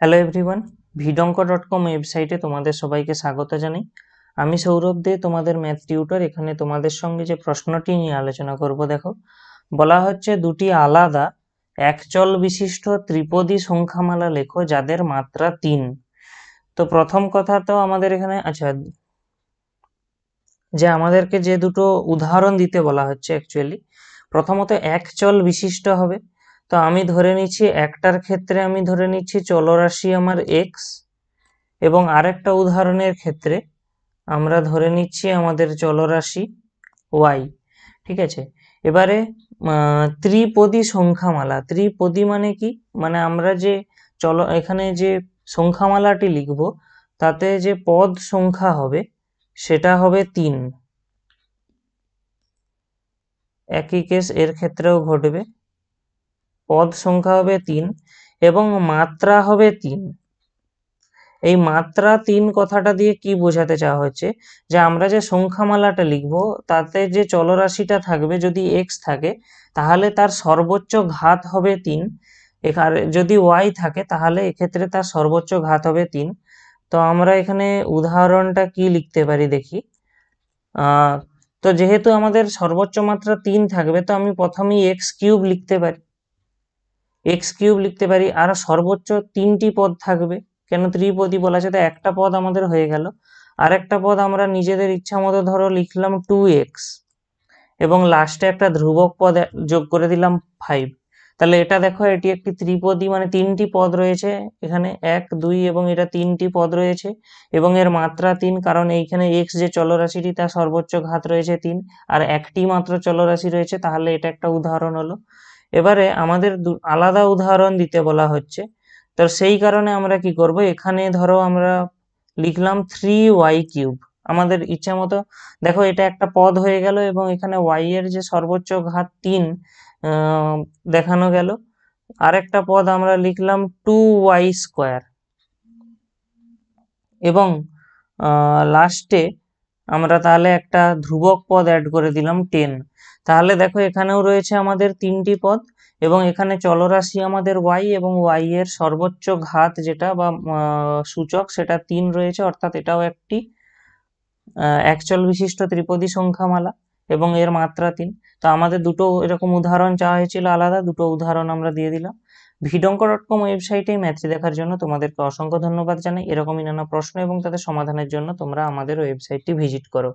Hello everyone, vidonko.com ওয়েবসাইটে তোমাদের সবাইকে স্বাগত জানাই। আমি সৌরভ দে, তোমাদের ম্যাথ টিউটর। এখানে তোমাদের সঙ্গে যে প্রশ্নটি নিয়ে আলোচনা করব, দেখো বলা হচ্ছে দুটি আলাদা একচল বিশিষ্ট ত্রিপদী সংখ্যামালা লেখো যাদের মাত্রা 3। তো প্রথম কথা তো আমাদের এখানে যে আমাদেরকে যে দুটো উদাহরণ দিতে বলা হচ্ছে, অ্যাকচুয়ালি প্রথমত একচল বিশিষ্ট হবে। তো আমি ধরে নিচ্ছি একটার ক্ষেত্রে আমি ধরে নিচ্ছি চলরাশি আমার এক্স, এবং আরেকটা উদাহরণের ক্ষেত্রে আমরা ধরে নিচ্ছি আমাদের চলরাশি ওয়াই। ঠিক আছে, এবারে ত্রিপদী সংখ্যামালা। ত্রিপদী মানে কি? মানে আমরা যে এখানে যে সংখ্যামালাটি লিখব তাতে যে পদ সংখ্যা হবে সেটা হবে 3। একই কেস এর ক্ষেত্রেও ঘটবে, পদ সংখ্যা হবে 3 এবং মাত্রা হবে 3। এই মাত্রা 3 কথাটা দিয়ে কি বোঝাতে চাওয়া হচ্ছে, যে আমরা যে সংখ্যামালাটা লিখব তাতে যে চলরাশিটা থাকবে, যদি এক্স থাকে তাহলে তার সর্বোচ্চ ঘাত হবে 3, এখানে যদি ওয়াই থাকে তাহলে এক্ষেত্রে তার সর্বোচ্চ ঘাত হবে 3। তো আমরা এখানে উদাহরণটা কি লিখতে পারি দেখি। তো যেহেতু আমাদের সর্বোচ্চ মাত্রা 3 থাকবে, তো আমি প্রথমেই এক্স কিউব লিখতে পারি। আর সর্বোচ্চ 3টি পদ থাকবে, কেন ত্রিপদী বলা আছে, তো একটা পদ আমাদের হয়ে গেল। আর একটা পদ আমরা নিজেদের ইচ্ছা মতো ধরো লিখলাম 2x, এবং লাস্টে একটা ধ্রুবক পদ যোগ করে দিলাম 5। তাহলে এটা দেখো, এটি একটি ত্রিপদী, মানে 3টি পদ রয়েছে এখানে, 1 2 এবং এটা 3টি পদ রয়েছে, এবং এর মাত্রা 3, কারণ এইখানে x যে চলরাশিটি তার সর্বোচ্চ ঘাত রয়েছে 3, আর একটি মাত্র চলরাশি রয়েছে। তাহলে এটা একটা উদাহরণ হলো। এবারে আমাদের আলাদা উদাহরণ দিতে বলা হচ্ছে, তো সেই কারণে আমরা কি করব, এখানে ধরো আমরা লিখলাম 3y3। আমাদের ইচ্ছা মতো দেখো, এটা একটা পদ হয়ে গেল, এবং এখানে y এর যে সর্বোচ্চ ঘাত 3 দেখানো গেল। আরেকটা পদ আমরা লিখলাম 2y², এবং লাস্টে আমরা তাহলে একটা ধ্রুবক পদ অ্যাড করে দিলাম 10। তাহলে দেখো এখানেও রয়েছে আমাদের 3টি পদ, এবং এখানে চলরাশি আমাদের y, এবং y এর সর্বোচ্চ ঘাত যেটা বা সূচক সেটা 3 রয়েছে, অর্থাৎ এটাও একটি একচল বিশিষ্ট ত্রিপদী সংখ্যামালা, এবং এর মাত্রা 3। তো আমাদের দুটো এরকম উদাহরণ চাওয়া হয়েছিল আলাদা, দুটো উদাহরণ আমরা দিয়ে দিলাম। vidonko.com ওয়েবসাইটে ম্যাথটি দেখার জন্য তোমাদেরকে অসংখ্য ধন্যবাদ জানাই। এরকমই নানা প্রশ্ন এবং তাদের সমাধানের জন্য তোমরা আমাদের ওয়েবসাইটটি ভিজিট করো।